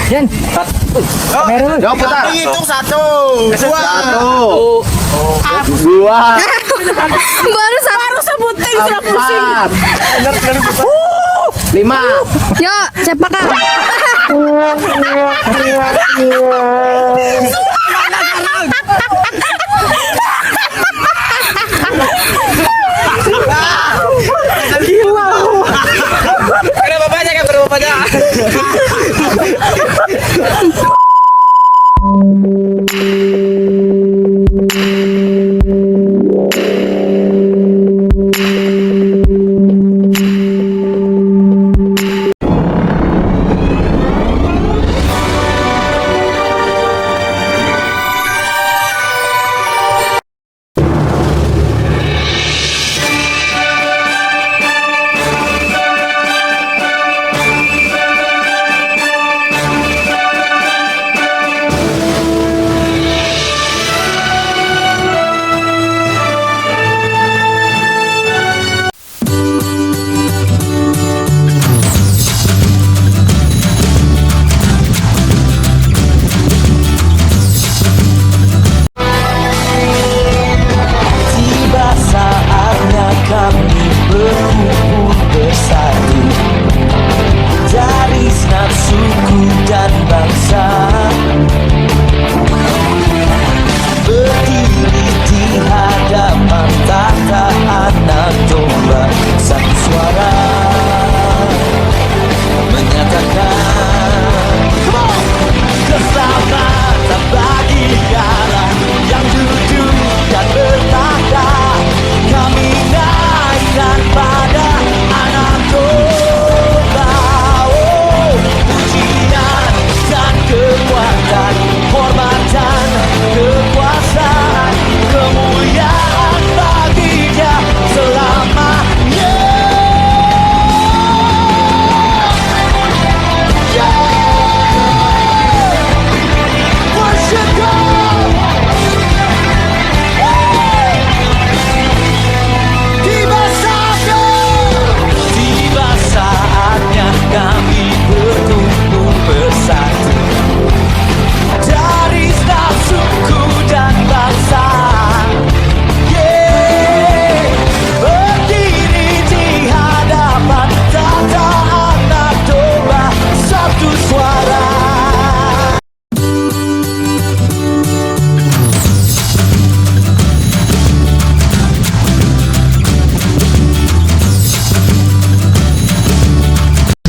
Yan. Meron. Jawab putar. Hitung 1, 2, 2, Baru sebutin sudah pusing. 4, 5. Yuk, sepak Kak. Kenapa banyak yang berapa banyak?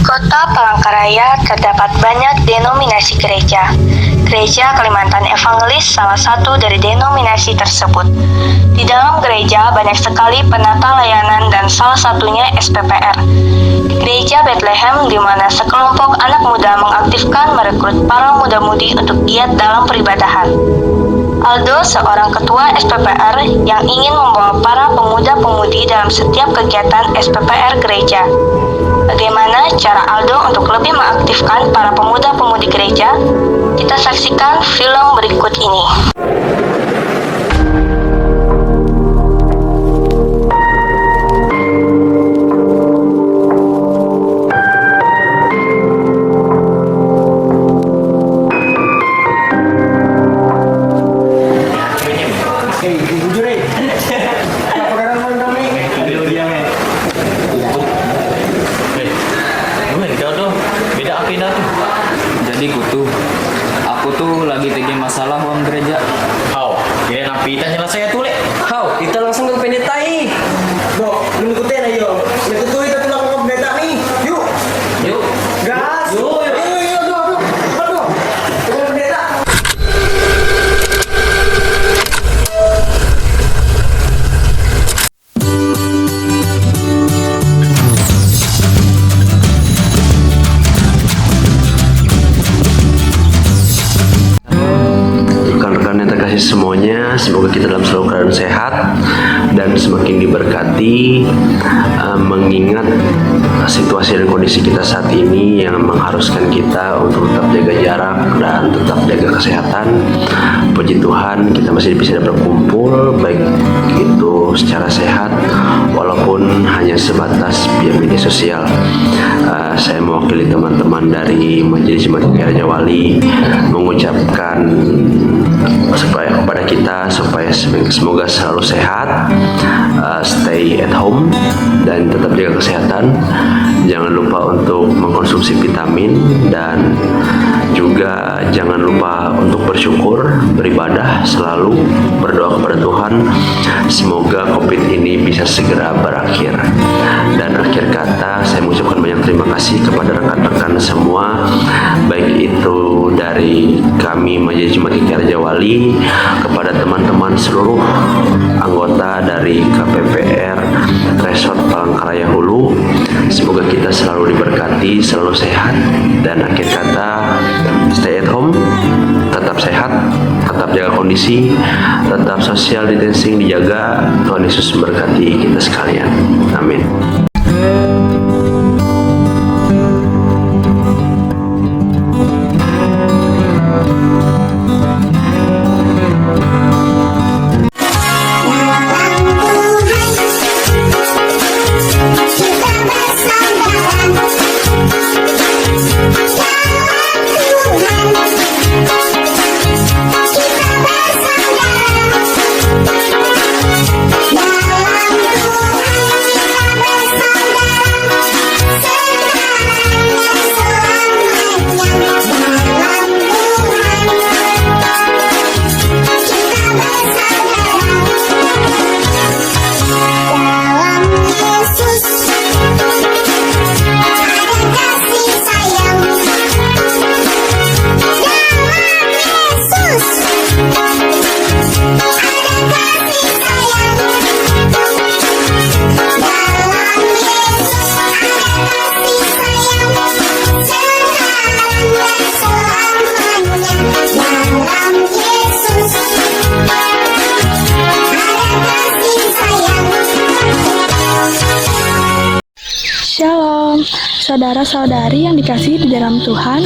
Kota Palangkaraya terdapat banyak denominasi gereja. Gereja Kalimantan Evangelis salah satu dari denominasi tersebut. Di dalam gereja banyak sekali penata layanan dan salah satunya SPPR. Di Gereja Bethlehem di mana sekelompok anak muda mengaktifkan merekrut para muda-mudi untuk giat dalam peribadahan. Aldo seorang ketua SPPR yang ingin membawa para pemuda-pemudi dalam setiap kegiatan SPPR gereja. Bagaimana cara Aldo untuk lebih mengaktifkan para pemuda-pemudi gereja? Kita saksikan film berikut ini. Jadi aku tuh lagi tegi masalah uang gereja. Kau, dia nak pita selesai tu lek. Kau, kita langsung ke pendetai. Dok, lu ikutin ayo. Yang itu kita tulang ke pendeta nih. Yuk. Yuk. Gas. Yuk. Aduh. Dengan pendeta. Semuanya, semoga kita dalam selalu keadaan sehat dan semakin diberkati, mengingat situasi dan kondisi kita saat ini yang mengharuskan kita untuk tetap jaga jarak dan tetap jaga kesehatan. Puji Tuhan kita masih bisa berkumpul baik itu secara sehat walaupun hanya hanya sebatas via media sosial. Saya mewakili teman-teman dari Majelis Jemaat Raja Wali mengucapkan supaya kepada kita supaya semoga selalu sehat, stay at home dan tetap jaga kesehatan. Jangan lupa untuk mengkonsumsi vitamin dan juga jangan lupa untuk bersyukur, beribadah, selalu berdoa kepada Tuhan. Semoga COVID ini bisa segera berakhir. Dan akhir kata, saya mengucapkan banyak terima kasih kepada rekan-rekan semua, baik itu dari kami Majelis Jemaat Raja Wali, kepada teman-teman seluruh anggota dari KPPR Resort Palangkaraya Hulu. Semoga kita selalu diberkati, selalu sehat, dan akhir kata stay at home, tetap sehat, tetap jaga kondisi, tetap social distancing dijaga. Tuhan Yesus memberkati kita sekalian. Amin. Shalom, saudara-saudari yang dikasihi di dalam Tuhan.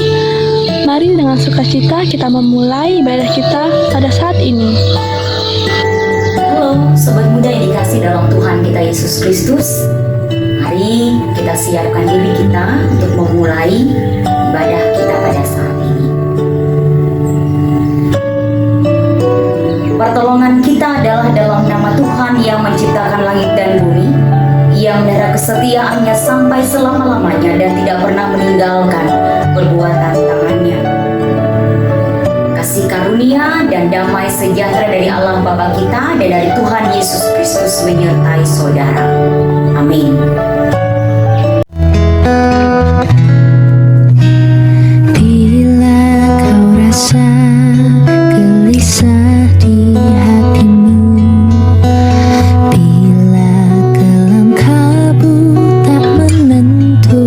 Mari dengan sukacita kita memulai ibadah kita pada saat ini. Halo, sobat muda yang dikasihi dalam Tuhan kita Yesus Kristus. Mari kita siapkan diri kita untuk memulai ibadah kita pada saat ini. Pertolongan kita adalah dalam nama Tuhan yang menciptakan langit dan bumi, yang memelihara kesetiaannya sampai selama-lamanya dan tidak pernah meninggalkan perbuatan tangannya. Kasih karunia dan damai sejahtera dari Allah Bapa kita dan dari Tuhan Yesus Kristus menyertai saudara. Amin. Bila kau rasa gelisah di hatimu, bila kelam kabut tak menentu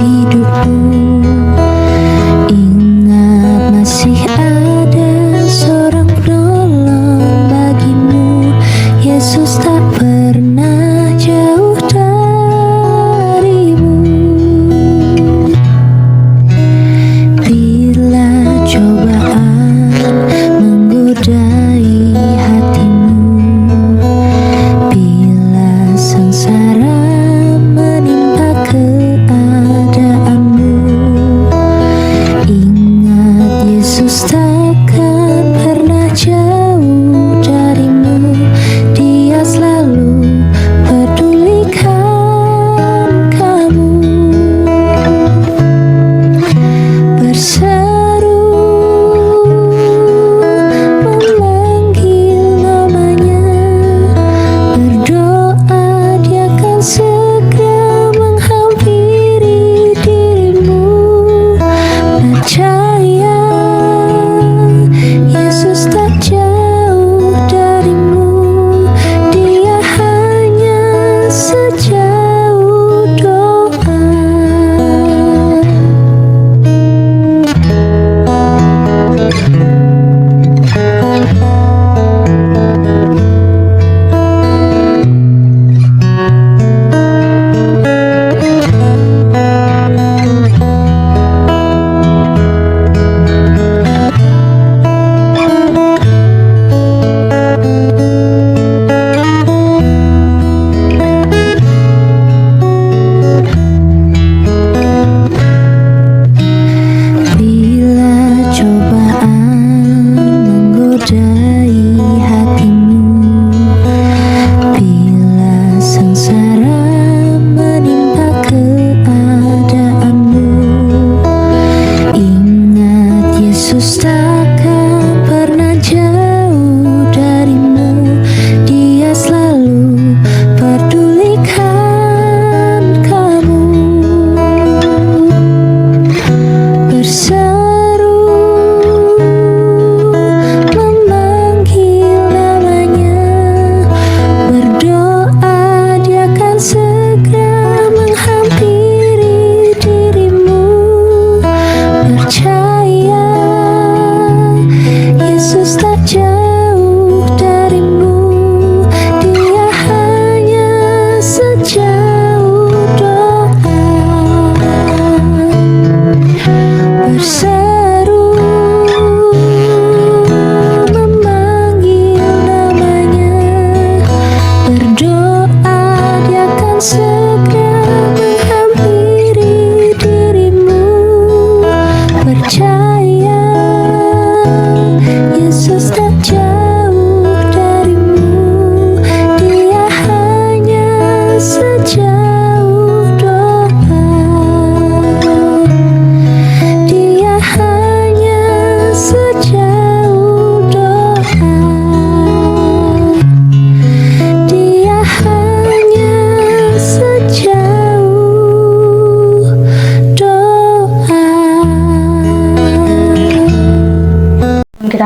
hidupmu, ingat masih ada seorang penolong bagimu. Yesus tak pernah jauh darimu. Bila cobaan menggodai hatimu, bila sengsara menimpa keadaanmu, ingat Yesus takkan pernah jauh darimu. Dia selalu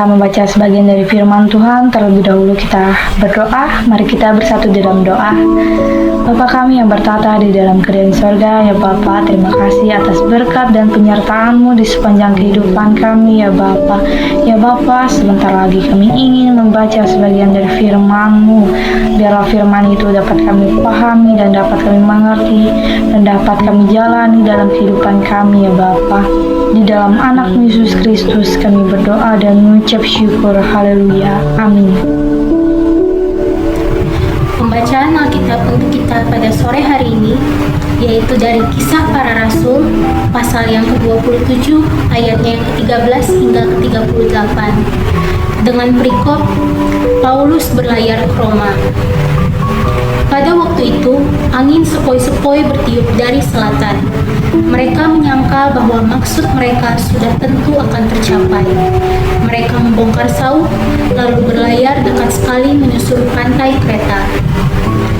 kita membaca sebagian dari firman Tuhan, terlebih dahulu kita berdoa. Mari kita bersatu dalam doa. Bapa kami yang bertata di dalam kerajaan sorga, ya Bapa, terima kasih atas berkat dan penyertaan-Mu di sepanjang kehidupan kami, ya Bapa. Ya Bapa, sebentar lagi kami ingin membaca sebagian dari firman-Mu. Biarlah firman itu dapat kami pahami dan dapat kami mengerti dan dapat kami jalani dalam kehidupan kami, ya Bapa. Di dalam anak Yesus Kristus kami berdoa dan mengucap syukur. Haleluya. Amin. Pembacaan Alkitab untuk kita pada sore hari ini yaitu dari Kisah Para Rasul pasal yang ke-27 ayatnya yang ke-13 hingga ke-38 dengan perikop Paulus berlayar ke Roma. Pada waktu itu, angin sepoi-sepoi bertiup dari selatan. Mereka menyangka bahwa maksud mereka sudah tentu akan tercapai. Mereka membongkar saut, lalu berlayar dekat sekali menyusuri pantai Kreta.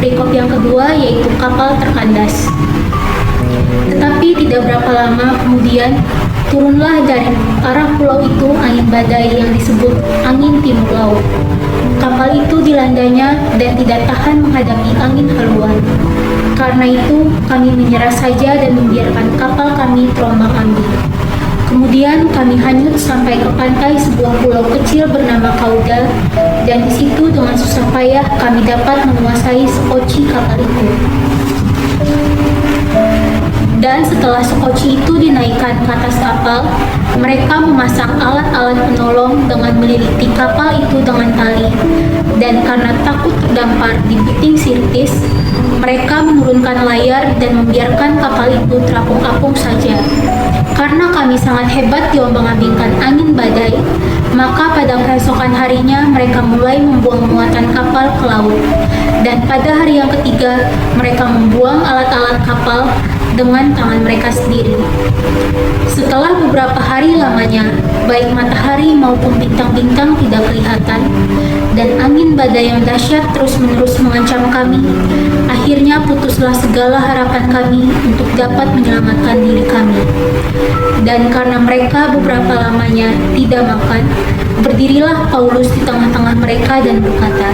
Perikop yang kedua yaitu kapal terkandas. Tetapi tidak berapa lama kemudian, turunlah dari arah pulau itu angin badai yang disebut angin timur laut. Kapal itu dilandanya dan tidak tahan menghadapi angin haluan. Karena itu, kami menyerah saja dan membiarkan kapal kami terombang-ambing. Kemudian kami hanyut sampai ke pantai sebuah pulau kecil bernama Kauda, dan di situ dengan susah payah kami dapat menguasai sekoci kapal itu. Dan setelah sekoci itu dinaikkan ke atas kapal, mereka memasang alat-alat penolong dengan meliliti kapal itu dengan tali. Dan karena takut terdampar di biting Sirtis, mereka menurunkan layar dan membiarkan kapal itu terapung-apung saja. Karena kami sangat hebat diombang-ambingkan angin badai, maka pada keesokan harinya mereka mulai membuang muatan kapal ke laut. Dan pada hari yang ketiga, mereka membuang alat-alat kapal dengan tangan mereka sendiri. Setelah beberapa hari lamanya, baik matahari maupun bintang-bintang tidak kelihatan, dan angin badai yang dahsyat terus-menerus mengancam kami, akhirnya putuslah segala harapan kami untuk dapat menyelamatkan diri kami. Dan karena mereka beberapa lamanya tidak makan, berdirilah Paulus di tengah-tengah mereka dan berkata,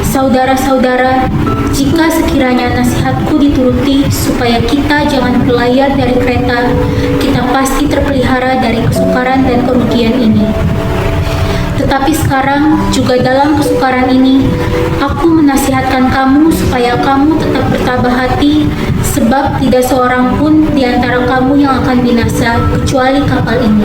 "Saudara-saudara, jika sekiranya nasihatku dituruti supaya kita jangan berlayar dari Kreta, kita pasti terpelihara dari kesukaran dan kerugian ini. Tetapi sekarang, juga dalam kesukaran ini, aku menasihatkan kamu supaya kamu tetap bertabah hati, sebab tidak seorang pun di antara kamu yang akan binasa, kecuali kapal ini.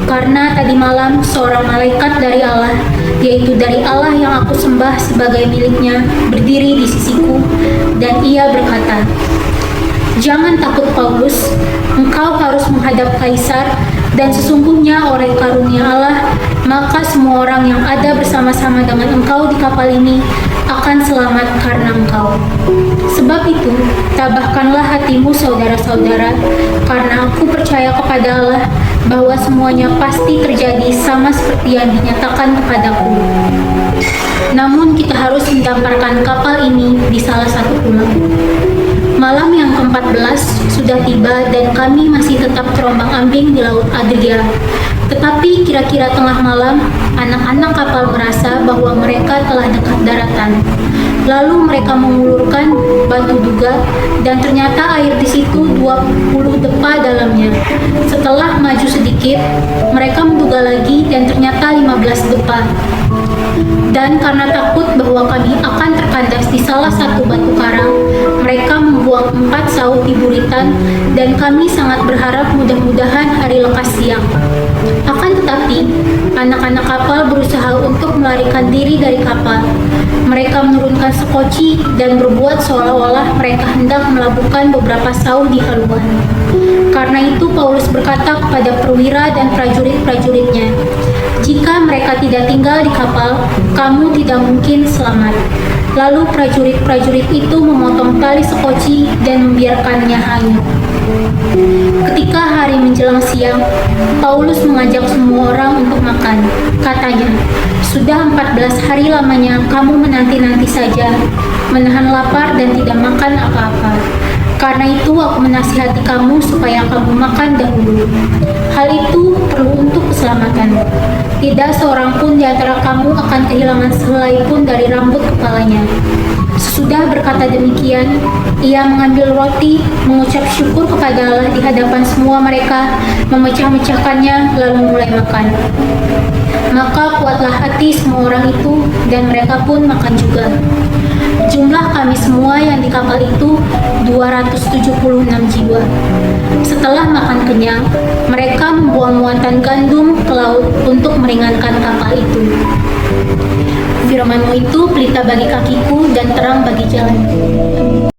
Karena tadi malam seorang malaikat dari Allah, yaitu dari Allah yang aku sembah sebagai miliknya, berdiri di sisiku, dan ia berkata, 'Jangan takut Paulus, engkau harus menghadap Kaisar, dan sesungguhnya oleh karunia Allah, maka semua orang yang ada bersama-sama dengan engkau di kapal ini akan selamat karena engkau. Sebab itu, tabahkanlah hatimu saudara-saudara, karena aku percaya kepada Allah bahwa semuanya pasti terjadi sama seperti yang dinyatakan kepadaku. Namun kita harus mendamparkan kapal ini di salah satu pulau.' Malam yang ke-14 sudah tiba dan kami masih tetap terombang-ambing di Laut Adria. Tetapi kira-kira tengah malam, anak-anak kapal merasa bahwa mereka telah dekat daratan. Lalu mereka mengulurkan batu duga dan ternyata air di situ 20 depa dalamnya. Setelah maju sedikit, mereka menduga lagi dan ternyata 15 depa. Dan karena takut bahwa kami akan terkandas di salah satu batu karang, mereka membuang 4 saut di buritan, dan kami sangat berharap mudah-mudahan hari lekas siang. Akan tetapi, anak-anak kapal berusaha untuk melarikan diri dari kapal. Mereka menurunkan sekoci dan berbuat seolah-olah mereka hendak melabuhkan beberapa saut di haluan. Karena itu Paulus berkata kepada perwira dan prajurit-prajuritnya, 'Jika mereka tidak tinggal di kapal, kamu tidak mungkin selamat.' Lalu prajurit-prajurit itu memotong tali sekoci dan membiarkannya hanyut. Ketika hari menjelang siang, Paulus mengajak semua orang untuk makan. Katanya, 'Sudah 14 hari lamanya kamu menanti-nanti saja, menahan lapar dan tidak makan apa-apa. Karena itu aku menasihati kamu supaya kamu makan dahulu. Hal itu perlu untuk keselamatanmu. Tidak seorang pun di antara kamu akan kehilangan sehelai pun dari rambut kepalanya. Sesudah berkata demikian, ia mengambil roti, mengucap syukur kepada Allah di hadapan semua mereka, memecah-mecahkannya, lalu mulai makan. Maka kuatlah hati semua orang itu, dan mereka pun makan juga. Jumlah kami semua yang di kapal itu 276 jiwa. Setelah makan kenyang, mereka membuang muatan gandum ke laut untuk meringankan kapal itu. Firman-Mu itu pelita bagi kakiku dan terang bagi jalanku.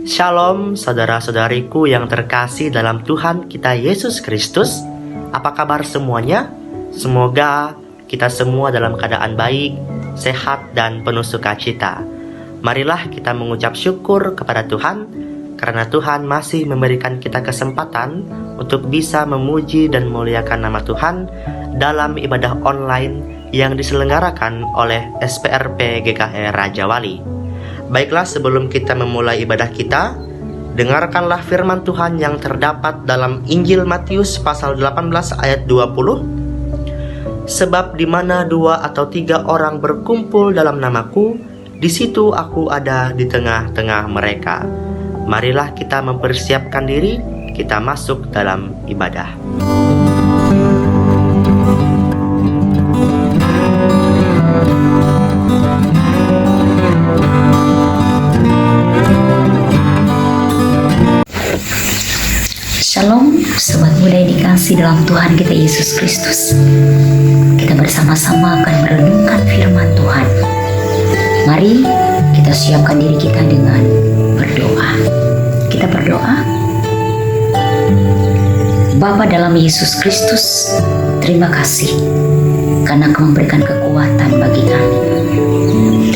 Shalom saudara-saudariku yang terkasih dalam Tuhan kita Yesus Kristus. Apa kabar semuanya? Semoga kita semua dalam keadaan baik, sehat, dan penuh sukacita. Marilah kita mengucap syukur kepada Tuhan, karena Tuhan masih memberikan kita kesempatan untuk bisa memuji dan memuliakan nama Tuhan dalam ibadah online yang diselenggarakan oleh SPRP GKR Raja Wali. Baiklah, sebelum kita memulai ibadah kita, dengarkanlah firman Tuhan yang terdapat dalam Injil Matius pasal 18 ayat 20. Sebab di mana 2 atau 3 orang berkumpul dalam namaku, di situ aku ada di tengah-tengah mereka. Marilah kita mempersiapkan diri, kita masuk dalam ibadah. Shalom, sobat muda yang dikasih dalam Tuhan kita Yesus Kristus. Kita bersama-sama akan merenungkan firman Tuhan. Mari kita siapkan diri kita dengan berdoa. Kita berdoa. Bapa dalam Yesus Kristus, terima kasih karena Kau memberikan kekuatan bagi kami.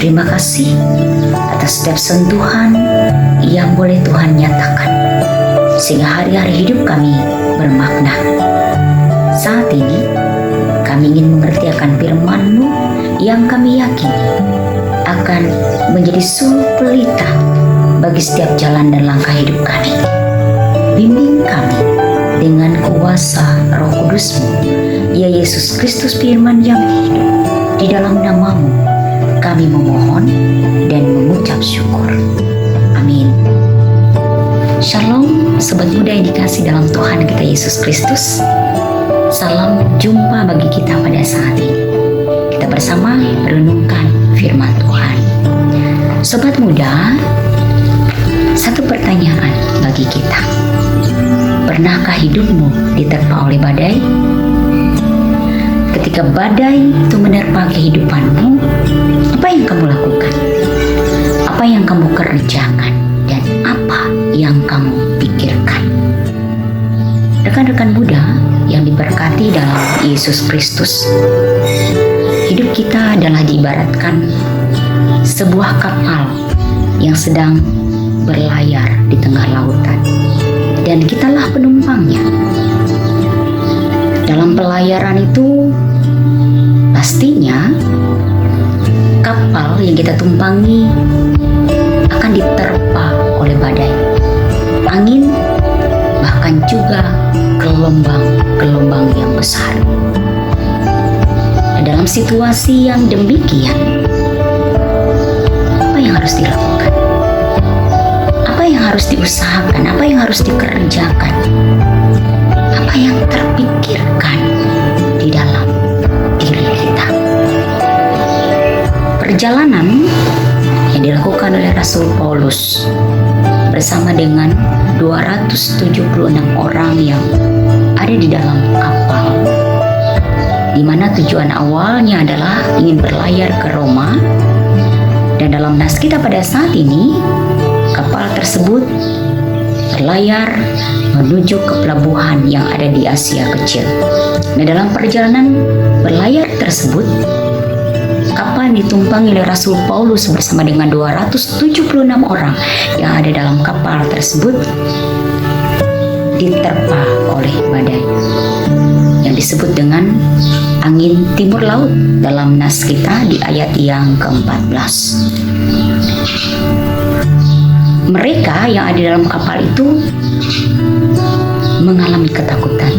Terima kasih atas setiap sentuhan yang boleh Tuhan nyatakan, sehingga hari-hari hidup kami bermakna. Saat ini kami ingin mengerti akan firman-Mu yang kami yakini akan menjadi suluh pelita bagi setiap jalan dan langkah hidup kami. Bimbing kami dengan kuasa Roh Kudus-Mu, ya Yesus Kristus, firman yang hidup. Di dalam nama-Mu kami memohon dan mengucap syukur. Amin. Shalom, sobat muda yang dikasih dalam Tuhan kita Yesus Kristus. Salam jumpa bagi kita pada saat ini. Kita bersama merenungkan firman Tuhan. Sobat muda, satu pertanyaan bagi kita. Pernahkah hidupmu diterpa oleh badai? Ketika badai itu menerpa kehidupanmu, apa yang kamu lakukan? Apa yang kamu kerjakan? Dan apa yang kamu pikirkan? Rekan-rekan muda yang diberkati dalam Yesus Kristus, hidup kita adalah diibaratkan sebuah kapal yang sedang berlayar di tengah lautan, dan kitalah penumpangnya. Dalam pelayaran itu, pastinya kapal yang kita tumpangi akan diterpa oleh badai, angin, bahkan juga gelombang-gelombang yang besar. Nah, dalam situasi yang demikian, apa yang harus dilakukan? Apa yang harus diusahakan? Apa yang harus dikerjakan? Apa yang terpikirkan di dalam diri kita? Perjalanan yang dilakukan oleh Rasul Paulus bersama dengan 276 orang yang ada di dalam kapal, di mana tujuan awalnya adalah ingin berlayar ke Roma. Dan dalam nas kita pada saat ini, kapal tersebut berlayar menuju ke pelabuhan yang ada di Asia Kecil. Nah, dalam perjalanan berlayar tersebut, kapal yang ditumpangi oleh Rasul Paulus bersama dengan 276 orang yang ada dalam kapal tersebut diterpa oleh badai yang disebut dengan angin timur laut dalam nas kita di ayat yang ke-14. Mereka yang ada dalam kapal itu mengalami ketakutan,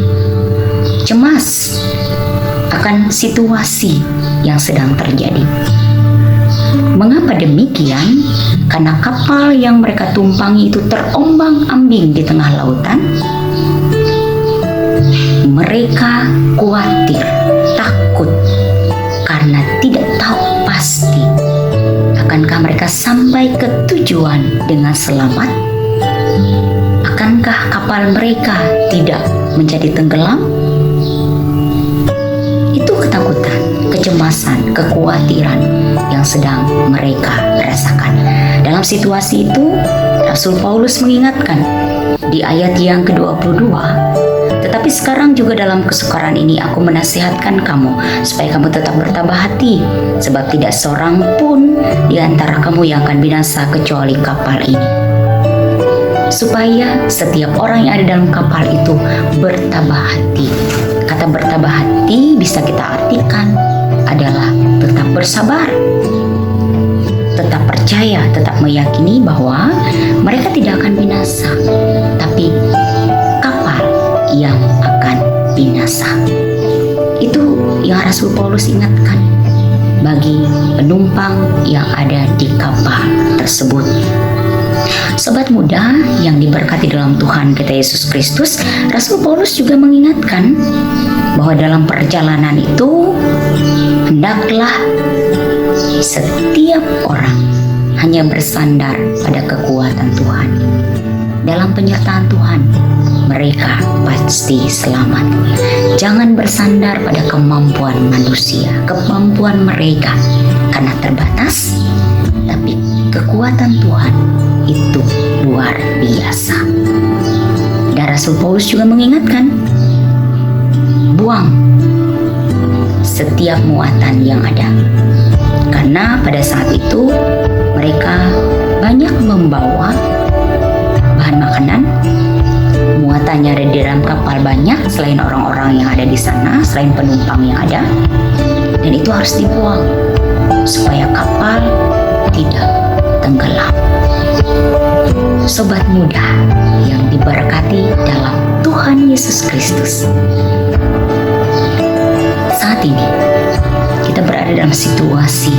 cemas akan situasi yang sedang terjadi. Mengapa demikian? Karena kapal yang mereka tumpangi itu terombang-ambing di tengah lautan. Mereka khawatir, takut, karena tidak tahu pasti akankah mereka sampai ke tujuan dengan selamat. Akankah kapal mereka tidak menjadi tenggelam? Itu ketakutan, kecemasan, kekhawatiran yang sedang mereka rasakan. Dalam situasi itu, Rasul Paulus mengingatkan di ayat yang ke-22, tetapi sekarang juga dalam kesukaran ini aku menasihatkan kamu supaya kamu tetap bertabah hati, sebab tidak seorang pun di antara kamu yang akan binasa kecuali kapal ini. Supaya setiap orang yang ada dalam kapal itu bertabah hati. Kata bertabah hati bisa kita artikan adalah tetap bersabar, tetap percaya, tetap meyakini bahwa mereka tidak akan binasa, tapi kapal yang akan binasa. Itu yang Rasul Paulus ingatkan bagi penumpang yang ada di kapal tersebut. Sobat muda yang diberkati dalam Tuhan kita Yesus Kristus, Rasul Paulus juga mengingatkan bahwa dalam perjalanan itu hendaklah setiap orang hanya bersandar pada kekuatan Tuhan. Dalam penyertaan Tuhan, mereka pasti selamat. Jangan bersandar pada kemampuan manusia, kemampuan mereka karena terbatas, tapi kekuatan Tuhan itu luar biasa. Dan Rasul Paulus juga mengingatkan, buang setiap muatan yang ada. Karena pada saat itu mereka banyak membawa bahan makanan, muatannya ada di dalam kapal banyak selain orang-orang yang ada di sana, selain penumpang yang ada, dan itu harus dibuang supaya kapal tidak tenggelam. Sobat muda yang diberkati dalam Tuhan Yesus Kristus, saat ini kita berada dalam situasi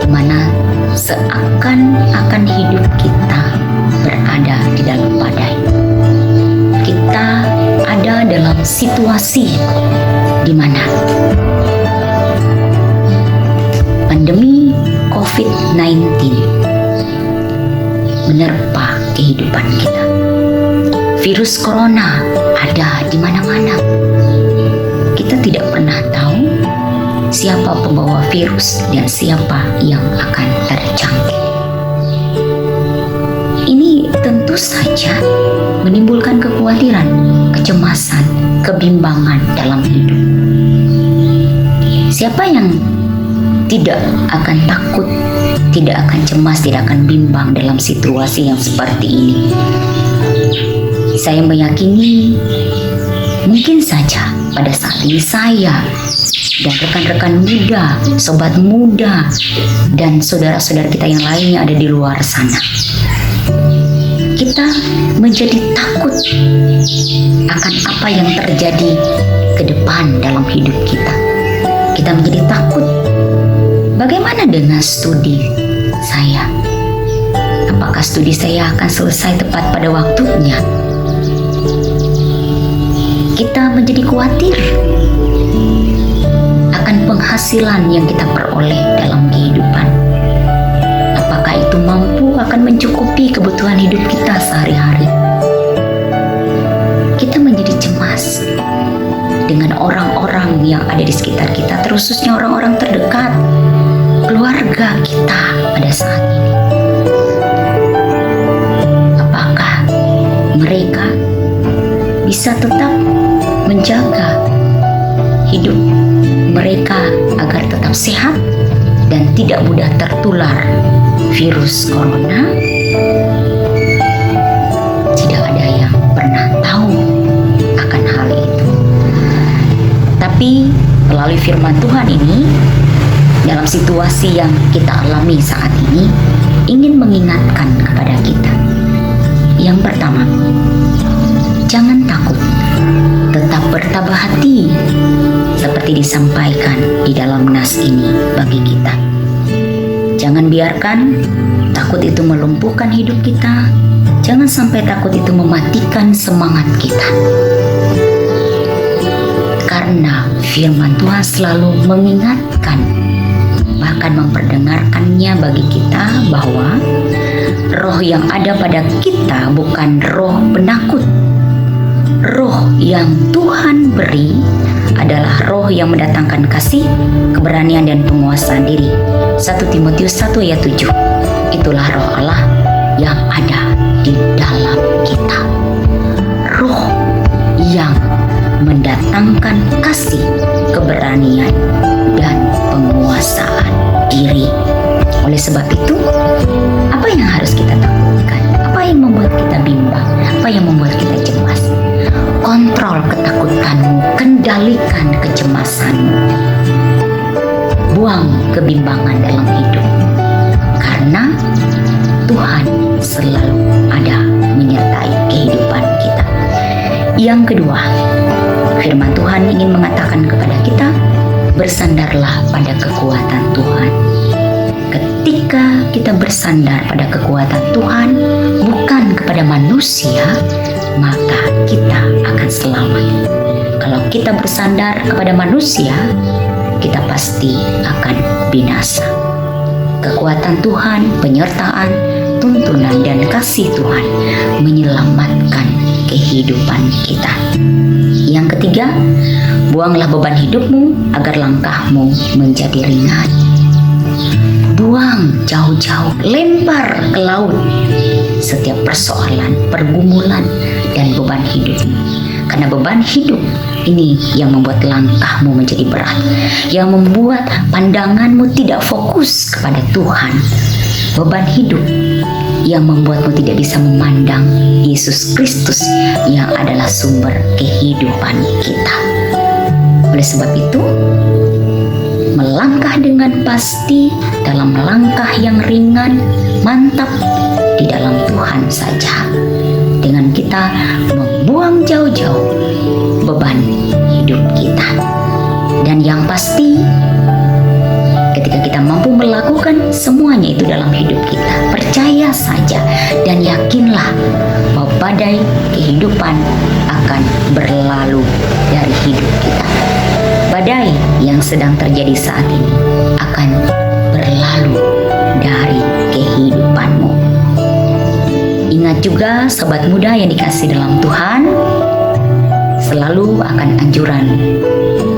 di mana seakan-akan hidup kita berada di dalam badai. Kita ada dalam situasi di mana pandemi COVID-19 menerpa kehidupan kita. Virus corona ada di mana-mana. Kita tidak pernah tahu siapa pembawa virus dan siapa yang akan terjangkit. Ini tentu saja menimbulkan kekhawatiran, kecemasan, kebimbangan dalam hidup. Siapa yang tidak akan takut, tidak akan cemas, tidak akan bimbang dalam situasi yang seperti ini? Saya meyakini mungkin saja pada saat ini saya dan rekan-rekan muda, sobat muda, dan saudara-saudara kita yang lainnya ada di luar sana, kita menjadi takut akan apa yang terjadi ke depan dalam hidup kita. Kita menjadi takut, bagaimana dengan studi saya? Apakah studi saya akan selesai tepat pada waktunya? Kita menjadi khawatir akan penghasilan yang kita peroleh dalam kehidupan. Apakah itu mampu akan mencukupi kebutuhan hidup kita sehari-hari? Kita menjadi cemas dengan orang-orang yang ada di sekitar kita, terkhususnya orang-orang terdekat, keluarga kita pada saat ini. Apakah mereka bisa tetap menjaga hidup mereka agar tetap sehat dan tidak mudah tertular virus corona? Tidak ada yang pernah tahu akan hal itu. Tapi melalui firman Tuhan ini, dalam situasi yang kita alami saat ini, ingin mengingatkan kepada kita. Yang pertama, jangan takut, tetap bertabah hati, seperti disampaikan di dalam nas ini bagi kita. Jangan biarkan takut itu melumpuhkan hidup kita. Jangan sampai takut itu mematikan semangat kita. Karena firman Tuhan selalu mengingatkan, bahkan memperdengarkannya bagi kita bahwa roh yang ada pada kita bukan roh penakut. Roh yang Tuhan beri adalah roh yang mendatangkan kasih, keberanian, dan penguasaan diri. 1 Timotius 1 ayat 7. itulah roh Allah yang ada di dalam kita. Roh yang mendatangkan kasih, keberanian, dan penguasaan diri. Oleh sebab itu, apa yang harus kita takutkan? Apa yang membuat kita bimbang? Apa yang membuat kita cemas? Kontrol ketakutanmu, kendalikan kecemasanmu. Buang kebimbangan dalam hidup. Karena Tuhan selalu ada menyertai kehidupan kita. Yang kedua, firman Tuhan ingin mengatakan kepada kita, bersandarlah pada kekuatan Tuhan. Ketika kita bersandar pada kekuatan Tuhan, bukan kepada manusia, maka kita akan selamat. Kalau kita bersandar kepada manusia, kita pasti akan binasa. Kekuatan Tuhan, penyertaan, tuntunan, dan kasih Tuhan menyelamatkan kehidupan kita. Yang ketiga, buanglah beban hidupmu agar langkahmu menjadi ringan. Buang jauh-jauh, lempar ke laut setiap persoalan, pergumulan, dan beban hidupmu. Karena beban hidup ini yang membuat langkahmu menjadi berat, yang membuat pandanganmu tidak fokus kepada Tuhan. Beban hidup yang membuatmu tidak bisa memandang Yesus Kristus yang adalah sumber kehidupan kita. Oleh sebab itu, melangkah dengan pasti dalam langkah yang ringan, mantap di dalam Tuhan saja. Dengan kita membuang jauh-jauh beban hidup kita. Dan yang pasti, ketika kita mampu melakukan semuanya itu dalam hidup kita, percaya saja dan yakinlah bahwa badai kehidupan akan berlalu dari hidup kita. Badai yang sedang terjadi saat ini akan berlalu dari kehidupanmu. Ingat juga sobat muda yang dikasih dalam Tuhan, selalu akan anjuran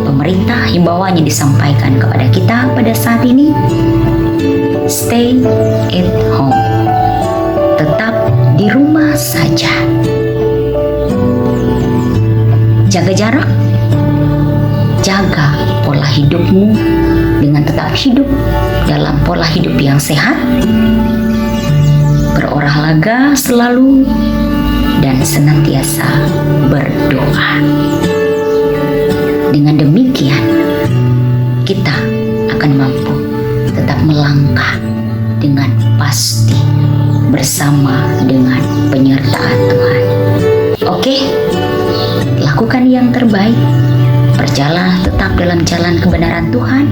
pemerintah, himbauan yang disampaikan kepada kita pada saat ini, stay at home, tetap di rumah saja, jaga jarak, jaga pola hidupmu dengan tetap hidup dalam pola hidup yang sehat, berolahraga selalu, dan senantiasa berdoa. Dengan demikian, kita akan mampu tetap melangkah dengan pasti bersama dengan penyertaan Tuhan. Oke, lakukan yang terbaik, berjalan tetap dalam jalan kebenaran Tuhan,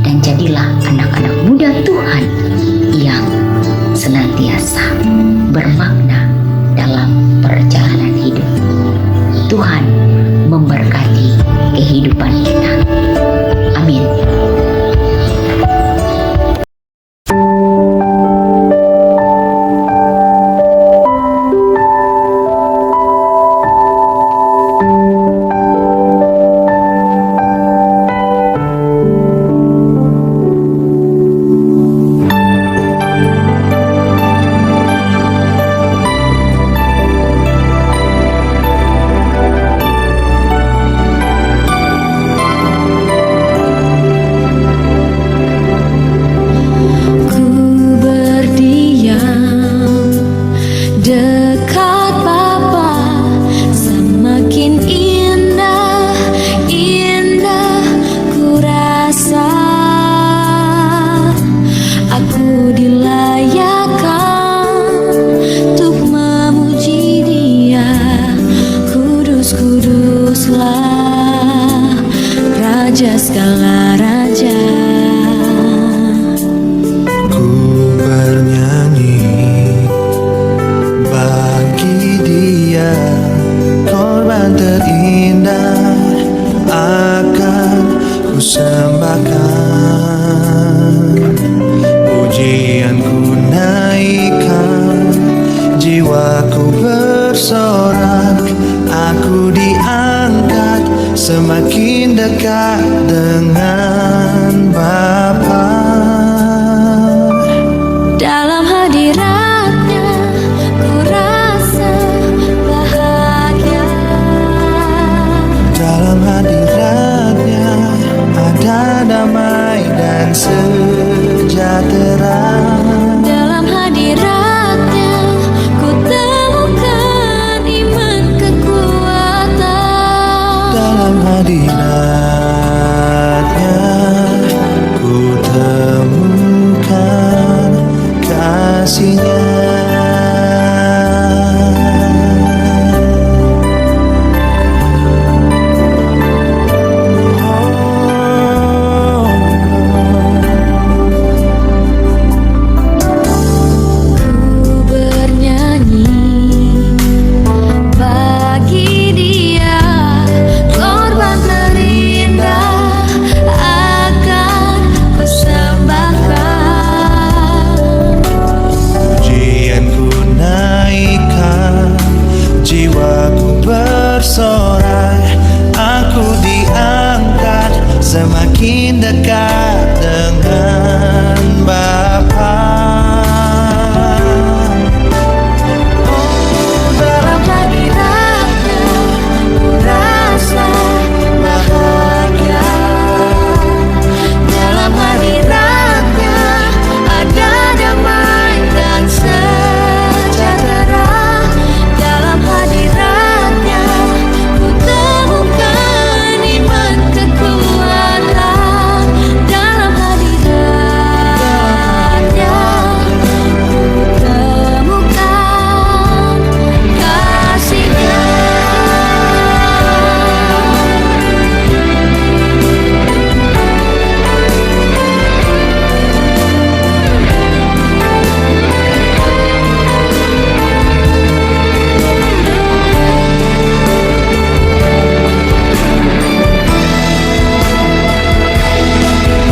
dan jadilah anak-anak muda Tuhan yang senantiasa bermakna dalam perjalanan hidup. Tuhan memberkati kehidupan kita. Amin. Raja segala raja. Ku bernyanyi bagi Dia, korban terindah akan ku sembahkan. Pujianku naikkan, jiwaku bersorak, aku diangkat semakin dekat dengan Bapa. Dalam dekat dengan Bapa. Oh, dalam hadiratnya ku rasa bahagia. Dalam hadiratnya ada damai dan sejahtera. Dalam hadiratnya ku temukan iman kekuatan. Dalam hadiratnya ku temukan kasih-Nya.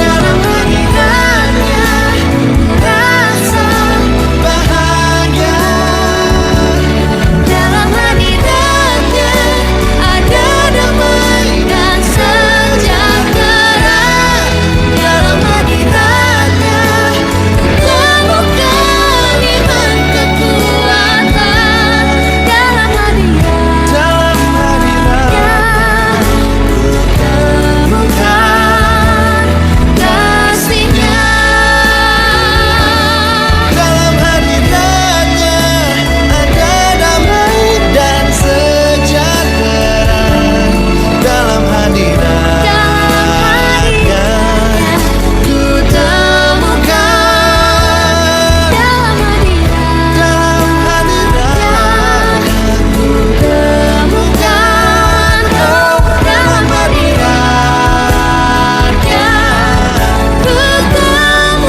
Dalam hadiratnya ku rasa bahagia. Dalam hadiratnya ada damai dan sejahtera. Dalam hadiratnya ku temukan iman kekuatan. Dalam hadiratnya ku temukan kasih-Nya. Dalam hadiratnya ada damai dan sejahtera. Dalam hadiratnya ku temukan. Dalam hadiratnya ku temukan. Oh, dalam hadiratnya ku temukan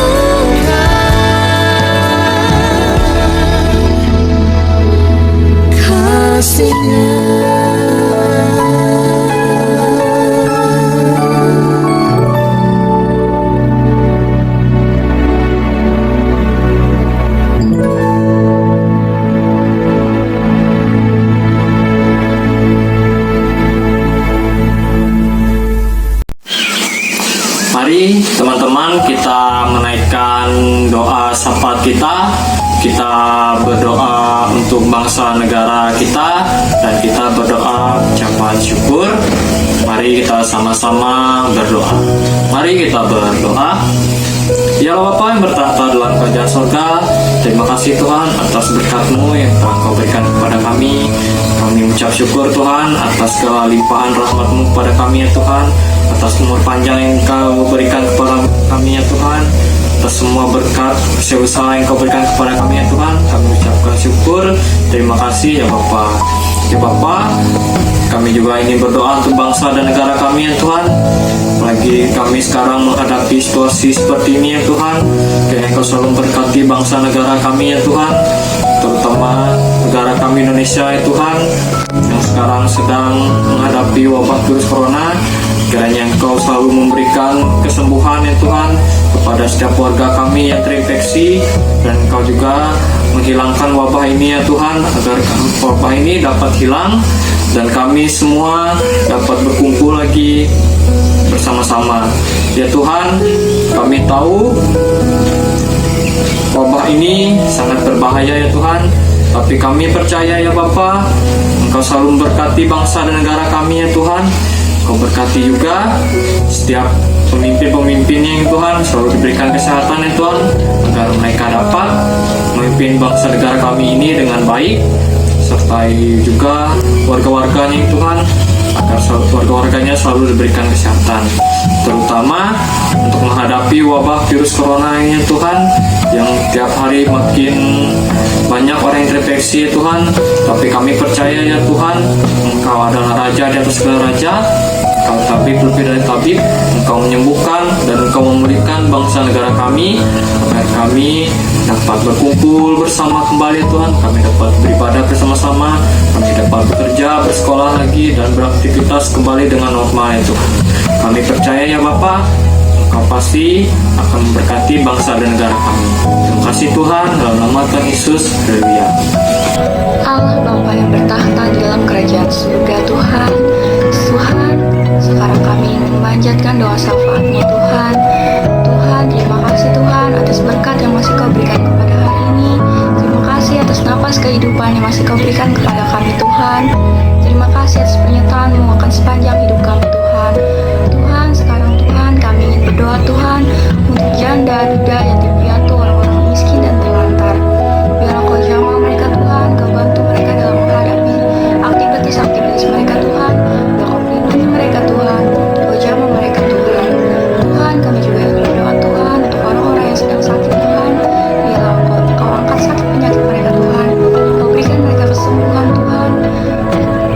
kasih-Nya. Mari teman-teman kita menaikkan doa syafaat kita. Kita berdoa untuk bangsa negara kita dan kita berdoa ucapan syukur. Mari kita sama-sama berdoa. Mari kita berdoa. Ya Allah Bapa yang bertahta dalam kerajaan surga, terima kasih Tuhan atas berkat-Mu yang telah Kau berikan kepada kami. Kami mengucap syukur Tuhan atas segala limpahan rahmat-Mu kepada kami ya Tuhan, atas umur panjang yang Kau berikan kepada kami ya Tuhan, atas semua berkat usaha yang Kau berikan kepada kami ya Tuhan. Kami ucapkan syukur, terima kasih ya Bapa. Ya Bapa, kami juga ingin berdoa untuk bangsa dan negara kami ya Tuhan. Apalagi kami sekarang menghadapi situasi seperti ini ya Tuhan. Kiranya Kau selalu berkati bangsa negara kami ya Tuhan, terutama negara kami Indonesia ya Tuhan, yang sekarang sedang menghadapi wabah virus corona. Kiranya Engkau selalu memberikan kesembuhan ya Tuhan kepada setiap warga kami yang terinfeksi, dan Engkau juga menghilangkan wabah ini ya Tuhan, agar wabah ini dapat hilang dan kami semua dapat berkumpul lagi bersama-sama. Ya Tuhan, kami tahu wabah ini sangat berbahaya ya Tuhan, tapi kami percaya ya Bapa, Engkau selalu memberkati bangsa dan negara kami ya Tuhan. Kau berkati juga setiap pemimpin-pemimpinnya yang Tuhan, selalu diberikan kesehatan ya Tuhan, agar mereka dapat memimpin bangsa negara kami ini dengan baik, sertai juga warga-warganya yang Tuhan, agar warga-warganya selalu diberikan kesehatan, terutama untuk menghadapi wabah virus corona ini Tuhan, yang tiap hari makin banyak orang yang terinfeksi ya Tuhan. Tapi kami percaya ya Tuhan, Engkau adalah Raja di atas segala raja, Engkau tabib lebih dari tabib, Engkau menyembuhkan dan Engkau memulihkan bangsa negara kami, agar kami dapat berkumpul bersama kembali Tuhan, kami dapat beribadah bersama-sama, kami dapat bekerja, bersekolah lagi, dan beraktivitas kembali dengan normal ya Tuhan. Kami percaya ya Bapa, Engkau pasti akan memberkati bangsa dan negara kami. Terima kasih Tuhan, dalam nama Tuhan Yesus, haleluya. Allah Bapa yang bertahta di dalam kerajaan surga Tuhan, sekarang kami ingin memanjatkan doa syafaat-Mu Tuhan. kehidupan yang masih Kau berikan kepada kami Tuhan. Terima kasih atas penyertaan-Mu akan sepanjang hidup kami Tuhan. Tuhan, sekarang Tuhan kami ingin berdoa Tuhan untuk janda, duda, yatim piatu, orang-orang miskin dan terlantar. Biarlah Kau jamah mereka Tuhan, Kau bantu mereka dalam menghadapi aktivitas mereka Tuhan. Biar Kau melindungi mereka Tuhan, Kau jamah mereka Tuhan. Tuhan, kami juga ingin berdoa Tuhan untuk orang-orang yang sedang sakit Tuhan. Biarlah Kau angkat sakit penyakit mereka Tuhan, Kau berikan mereka kesembuhan Tuhan.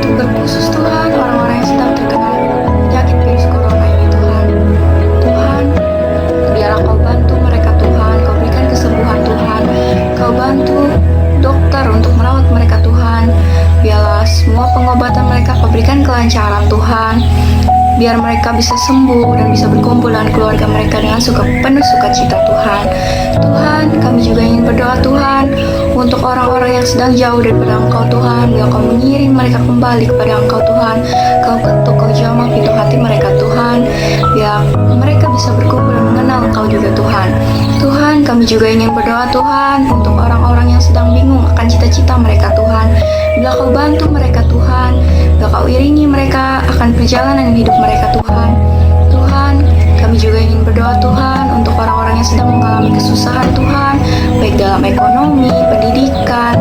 Untuk berkhusus Tuhan orang-orang yang sedang terkena penyakit virus corona ini Tuhan. Tuhan, biarlah Kau bantu mereka Tuhan, Kau berikan kesembuhan Tuhan, Kau bantu dokter untuk merawat mereka Tuhan. Biarlah semua pengobatan mereka Kau berikan kelancaran Tuhan. Biar mereka bisa sembuh dan bisa berkumpul dengan keluarga mereka dengan penuh sukacita Tuhan. Tuhan, kami juga ingin berdoa Tuhan untuk orang-orang yang sedang jauh daripada Engkau Tuhan. Biar Kau mengiring mereka kembali kepada Engkau Tuhan. Kau ketuk, Kau jamah pintu hati mereka Tuhan. Biar mereka bisa berkumpul dan mengenal Engkau juga Tuhan. Tuhan, kami juga ingin berdoa Tuhan untuk orang-orang yang sedang bingung akan cita-cita mereka Tuhan. Biar Kau bantu mereka Tuhan. Biar Kau iringi mereka akan perjalanan hidup mereka Tuhan. Tuhan, kami juga ingin berdoa Tuhan untuk orang-orang yang sedang mengalami kesusahan Tuhan, baik dalam ekonomi, pendidikan,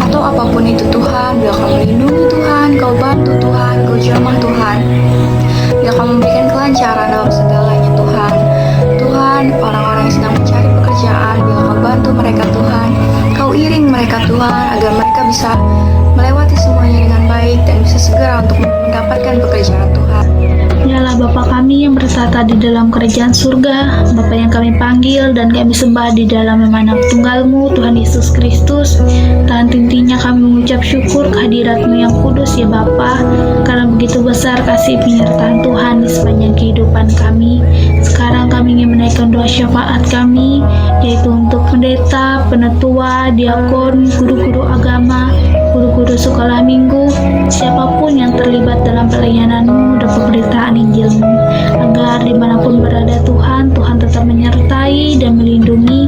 atau apapun itu Tuhan. Biar Kau melindungi Tuhan, Kau bantu Tuhan, Kau jamah Tuhan. Biar Kau memberikan kelancaran dalam segalanya Tuhan. Tuhan, orang-orang yang sedang mencari pekerjaan, biar Kau bantu mereka Tuhan. Kau iring mereka Tuhan, agar mereka bisa melewati semuanya dengan baik dan bisa segera untuk mendapatkan pekerjaan Tuhan. Dialah Bapa kami yang bertata di dalam kerajaan surga, Bapa yang kami panggil dan kami sembah di dalam nama Anak Tunggal-Mu, Tuhan Yesus Kristus. Tahan tintinya kami mengucap syukur kehadirat-Mu yang kudus ya Bapa, karena begitu besar kasih penyertaan Tuhan di sepanjang kehidupan kami. Sekarang kami ingin menaikkan doa syafaat kami, yaitu untuk pendeta, penetua, diakon, guru-guru agama, guru-guru sekolah minggu, siapapun yang terlibat dalam pelayanan-Mu dan pemberitaan Injil-Mu, agar dimanapun berada Tuhan, Tuhan tetap menyertai dan melindungi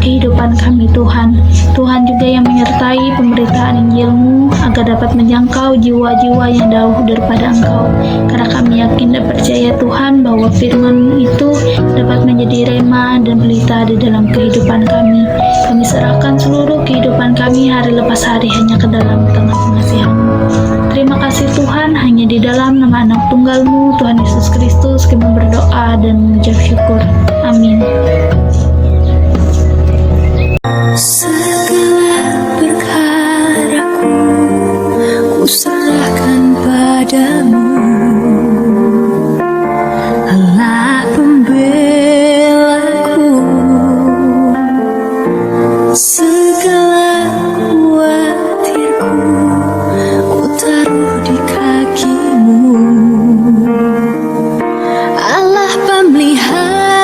kehidupan kami Tuhan. Tuhan juga yang menyertai pemberitaan Injil-Mu agar dapat menjangkau jiwa-jiwa yang jauh daripada Engkau, karena kami yakin dan percaya Tuhan bahwa firman-Mu itu dapat menjadi rema dan pelita di dalam kehidupan kami. Kami serahkan seluruh kehidupan kami hari lepas hari hanya ke dalam tangan pengasihan-Mu. Terima kasih Tuhan, hanya di dalam nama Anak Tunggal-Mu, Tuhan Yesus Kristus, kami berdoa dan mengucap syukur. Amin. Segala perkaraku ku serahkan padamu, Allah pembelaku. Segala khawatirku ku taruh di kaki-Mu, Allah pemelihara.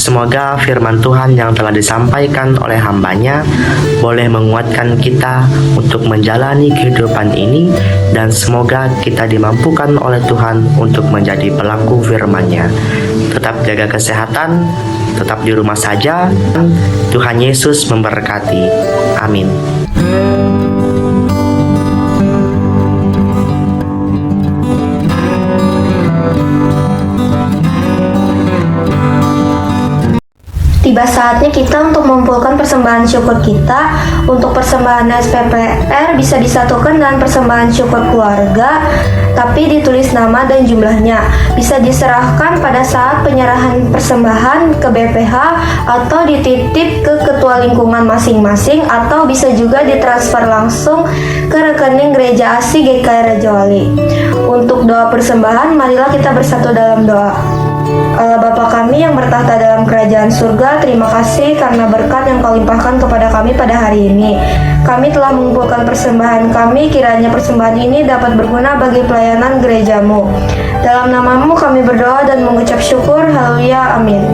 Semoga firman Tuhan yang telah disampaikan oleh hambanya boleh menguatkan kita untuk menjalani kehidupan ini, dan semoga kita dimampukan oleh Tuhan untuk menjadi pelaku firman-Nya. Tetap jaga kesehatan, tetap di rumah saja. Tuhan Yesus memberkati. Amin. Tiba saatnya kita untuk mengumpulkan persembahan syukur kita. Untuk persembahan SPPR bisa disatukan dengan persembahan syukur keluarga, tapi ditulis nama dan jumlahnya. Bisa diserahkan pada saat penyerahan persembahan ke BPH atau dititip ke ketua lingkungan masing-masing, atau bisa juga ditransfer langsung ke rekening Gereja ASI GKI Raja Wali. Untuk doa persembahan, marilah kita bersatu dalam doa. Bapa kami yang bertahta dalam kerajaan surga, terima kasih karena berkat yang Kau limpahkan kepada kami pada hari ini. Kami telah mengumpulkan persembahan kami, kiranya persembahan ini dapat berguna bagi pelayanan gereja-Mu. Dalam nama-Mu kami berdoa dan mengucap syukur, haleluya, amin.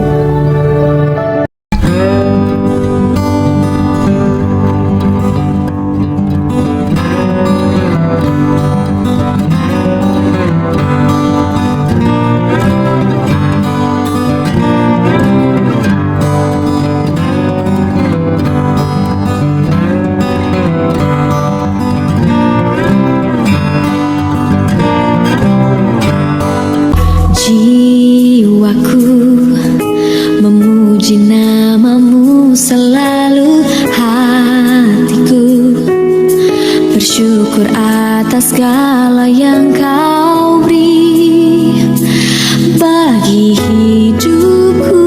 Jiwaku memuji nama-Mu selalu, hatiku bersyukur atas segala yang Kau beri bagi hidupku.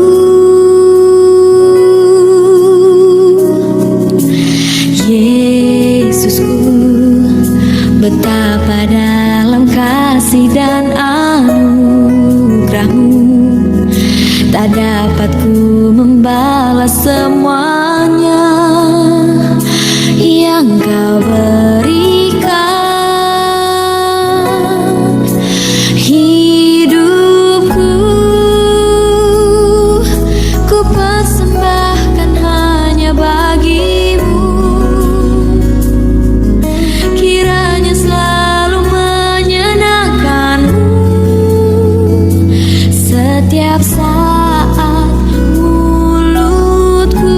Yesusku, betapa dalam kasih dan anugerah-Mu, tak dapat ku membalas semuanya yang Kau berikan. Hidupku ku persembahkan hanya bagi-Mu, kiranya selalu menyenangkan-Mu setiap saat mulutku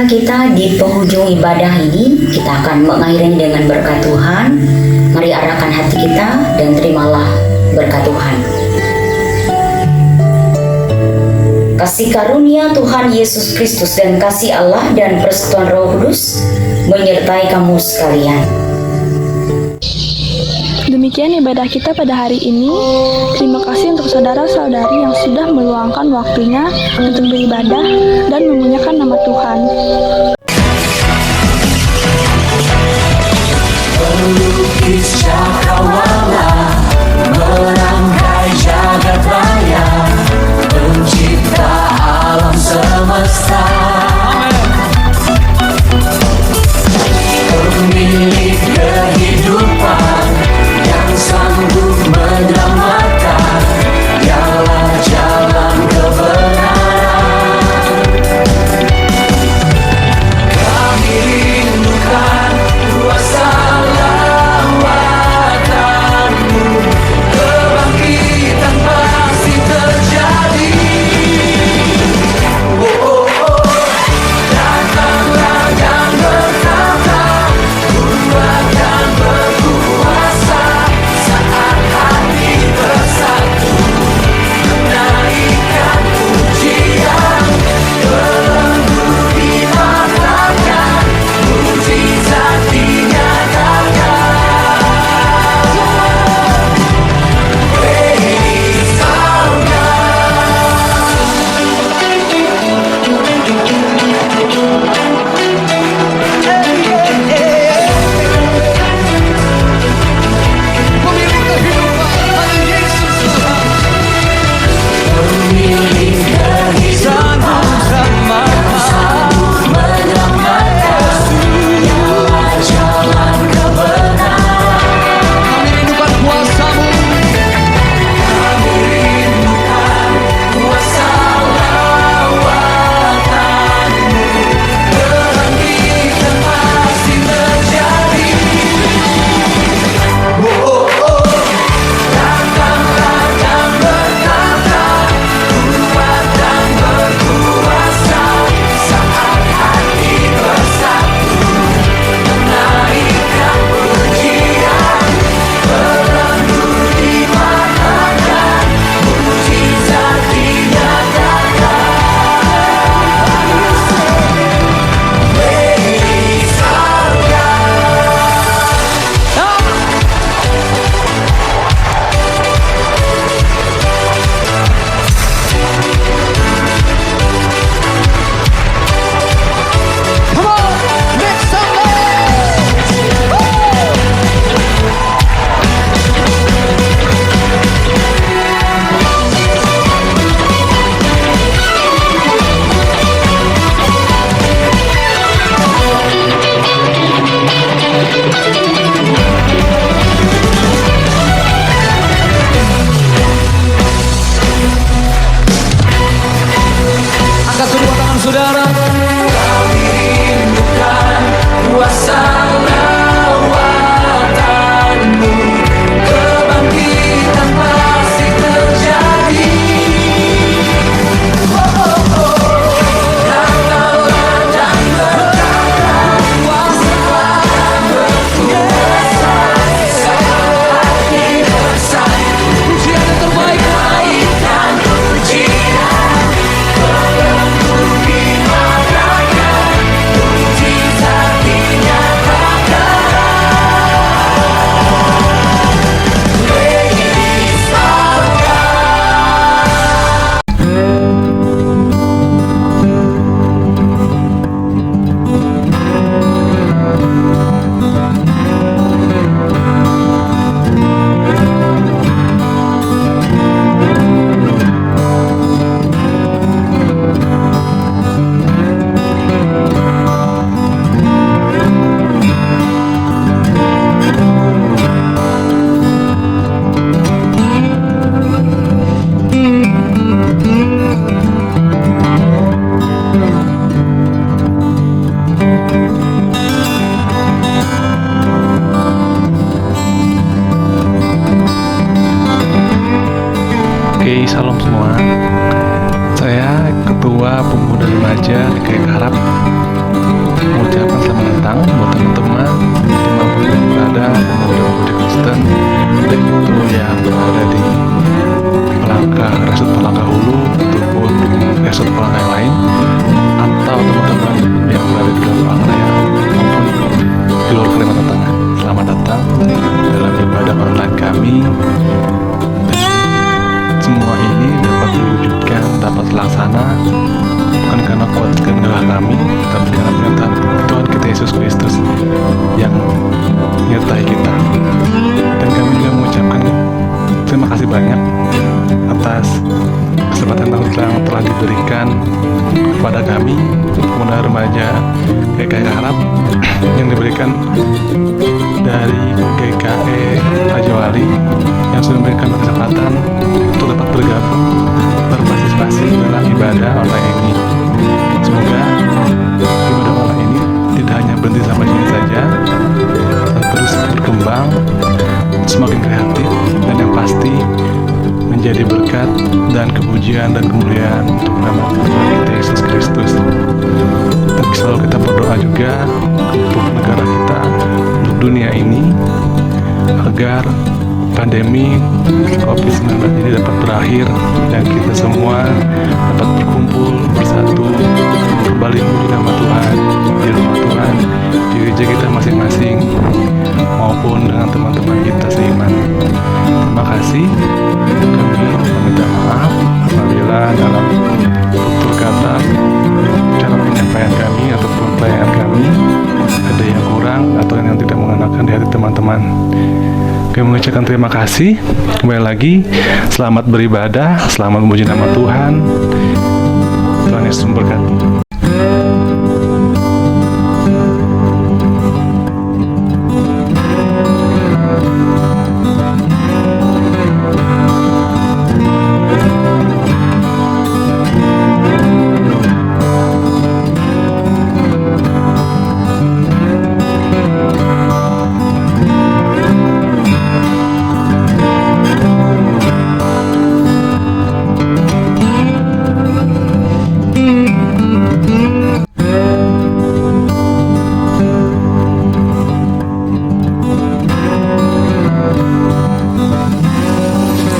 kita di penghujung ibadah ini, kita akan mengakhiri dengan berkat Tuhan. Mari arahkan hati kita dan terimalah berkat Tuhan. Kasih karunia Tuhan Yesus Kristus dan kasih Allah dan persekutuan Roh Kudus menyertai kamu sekalian. Demikian ibadah kita pada hari ini. Terima kasih untuk saudara-saudari yang sudah meluangkan waktunya untuk beribadah dan memuliakan nama Tuhan. Melukis cakrawala, merangkai jagat raya, pencipta alam semesta, pemilik kehidupan yang sanggup menyelamatkan, dialah jalan kebenaran. Kami rindukan kuasa lawatanmu, kebangkitan pasti terjadi. Oh, oh, oh, datanglah dan berkata, kuat dan berkuasa, saat hati bersatu, menaikkan pujian, belenggu dimakamkan, mujizat dinyatakan. Praise our Angkat kedua tangan saudara. Kami rindukan kuasa lawatanmu, kebangkitan pasti terjadi. Oh, oh, oh. Datanglah dan berkata, kuasa berkuasa, saat hati bersatu, pujian yang terbaik, naikkan pujian, belenggu dimakamkan, mujizat dinyatakan. Praise our Oke, salam semua. Saya Ketua Pemuda Remaja DKI Arab mengucapkan selamat datang buat teman-teman dimanapun yang berada, pemuda-pemudi Kristen, baik itu yang berada di Resort Palangka Hulu ataupun Resort Palangka yang lain, atau teman-teman yang berada di luar Palangkaraya maupun di luar Kalimantan Tengah. Selamat datang dalam ibadah online kami. Semua ini dapat diwujudkan, dapat terlaksana bukan karena kuat kehendak kami, tapi karena perintah Tuhan kita Yesus Kristus yang menyertai kita. Dan kami juga mengucapkan terima kasih banyak atas kesempatan yang telah diberikan kepada kami, pemuda remaja GKE Harap, yang diberikan dari GKE Raja Wali, yang sudah memberikan kesempatan untuk dapat bergabung, berpartisipasi dalam ibadah online ini. Semoga ibadah online ini tidak hanya berhenti sampai sini saja, dan terus berkembang, semakin kreatif, dan yang pasti menjadi berkat dan kepujian dan kemuliaan untuk nama Tuhan kita Yesus Kristus. Dan selalu kita berdoa juga untuk negara kita, untuk dunia ini, agar pandemi COVID-19 ini dapat berakhir dan kita semua dapat berkumpul bersatu, kembali memuji nama Tuhan di rumah Tuhan, di gereja kita masing-masing, maupun dengan teman-teman kita seiman. Terima kasih. Kami meminta maaf apabila dalam tutur kata, cara penyampaian kami ataupun pelayanan kami ada yang kurang atau yang tidak mengenakan di hati teman-teman. Kami mengucapkan terima kasih. Kembali lagi, selamat beribadah, selamat memuji nama Tuhan. Tuhan Yesus memberkati.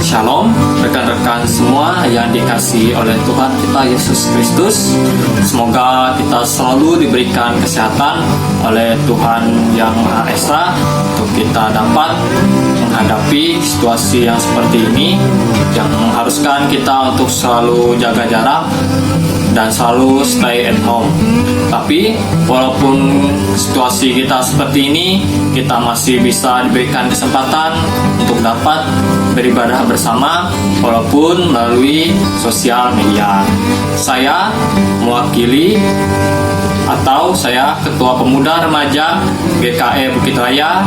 Shalom rekan-rekan semua yang dikasihi oleh Tuhan kita Yesus Kristus. Semoga kita selalu diberikan kesehatan oleh Tuhan yang Maha Esa untuk kita dapat menghadapi situasi yang seperti ini, yang mengharuskan kita untuk selalu jaga jarak dan selalu stay at home. Tapi walaupun situasi kita seperti ini, kita masih bisa diberikan kesempatan untuk dapat beribadah bersama walaupun melalui sosial media. Saya mewakili atau saya Ketua Pemuda Remaja GKE Bukit Raya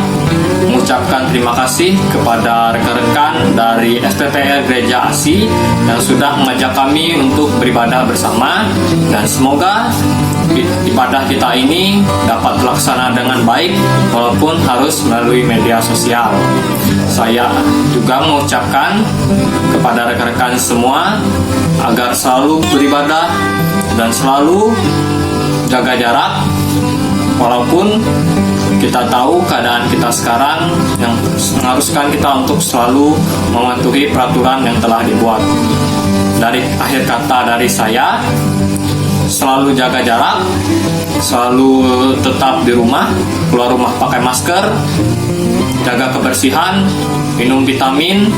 mengucapkan terima kasih kepada rekan-rekan dari SPPR Gereja ASI yang sudah mengajak kami untuk beribadah bersama, dan semoga ibadah kita ini dapat terlaksana dengan baik walaupun harus melalui media sosial. Saya juga mengucapkan kepada rekan-rekan semua agar selalu beribadah dan selalu jaga jarak, walaupun kita tahu keadaan kita sekarang yang mengharuskan kita untuk selalu mematuhi peraturan yang telah dibuat. Dari akhir kata dari saya, selalu jaga jarak, selalu tetap di rumah, keluar rumah pakai masker, jaga kebersihan, minum vitamin,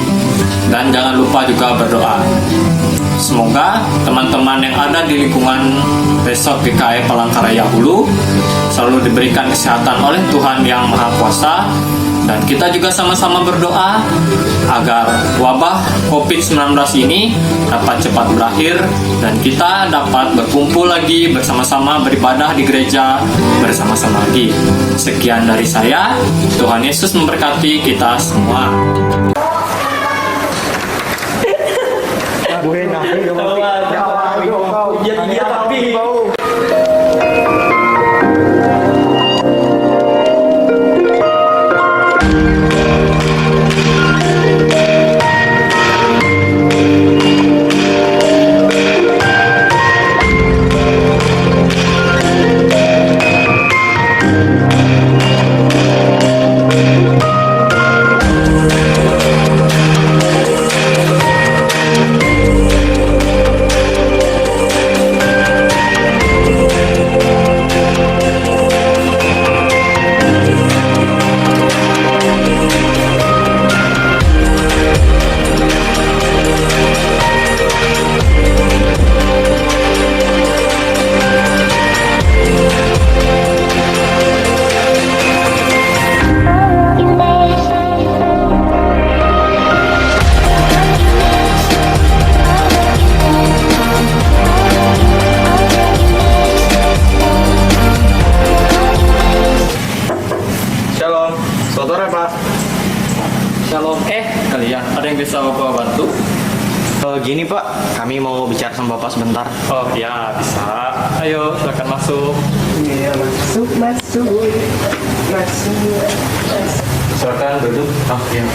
dan jangan lupa juga berdoa. Semoga teman-teman yang ada di lingkungan Resort GKE Palangkaraya Hulu selalu diberikan kesehatan oleh Tuhan Yang Maha Kuasa, dan kita juga sama-sama berdoa agar wabah COVID-19 ini dapat cepat berakhir dan kita dapat berkumpul lagi bersama-sama beribadah di gereja bersama-sama lagi. Sekian dari saya. Tuhan Yesus memberkati kita semua. Iya tapi Bapak sebentar? Oh ya, bisa. Ayo, silakan masuk. Iya, masuk. Silakan duduk. Oh iya.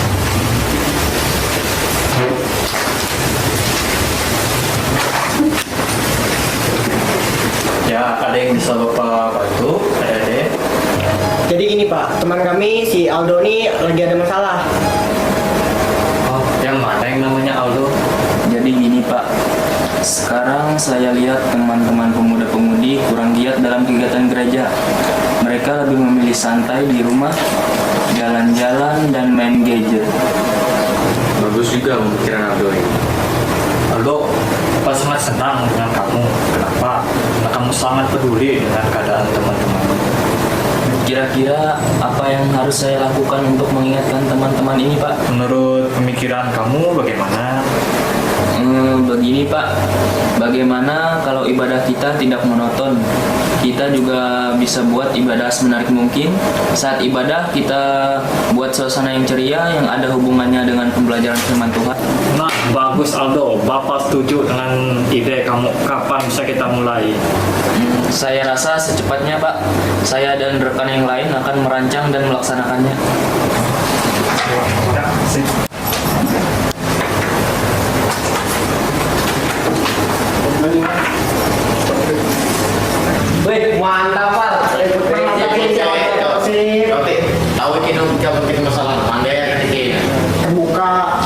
Ya, ada yang bisa Bapak bantu? Ada. Jadi gini Pak, teman kami si Aldo nih lagi ada masalah. Oh, yang mana yang namanya Aldo? Jadi gini Pak, sekarang saya lihat teman-teman pemuda-pemudi kurang giat dalam kegiatan gereja. Mereka lebih memilih santai di rumah, jalan-jalan, dan main gadget. Bagus juga pemikiran Aldo ini. Aldo, Bapak sangat senang dengan kamu. Kenapa? Karena kamu sangat peduli dengan keadaan teman-teman. Kira-kira apa yang harus saya lakukan untuk mengingatkan teman-teman ini Pak? Menurut pemikiran kamu bagaimana? Begini Pak, bagaimana kalau ibadah kita tidak monoton? Kita juga bisa buat ibadah semenarik mungkin. Saat ibadah kita buat suasana yang ceria yang ada hubungannya dengan pembelajaran firman Tuhan. Nah, bagus Aldo. Bapak setuju dengan ide kamu. Kapan bisa kita mulai? Saya rasa secepatnya Pak. Saya dan rekan yang lain akan merancang dan melaksanakannya. Wih, mantap Pak. Tahu kita bikin masalah pandai ini. Terbuka.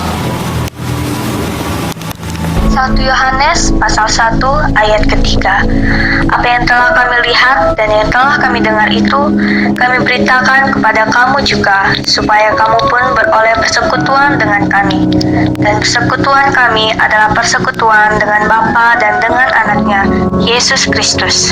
1 Yohanes pasal 1 ayat ketiga. Apa yang telah kami lihat dan yang telah kami dengar itu kami beritakan kepada kamu juga, supaya kamu pun beroleh persekutuan dengan kami. Dan persekutuan kami adalah persekutuan dengan Bapa dan dengan Anaknya, Yesus Kristus.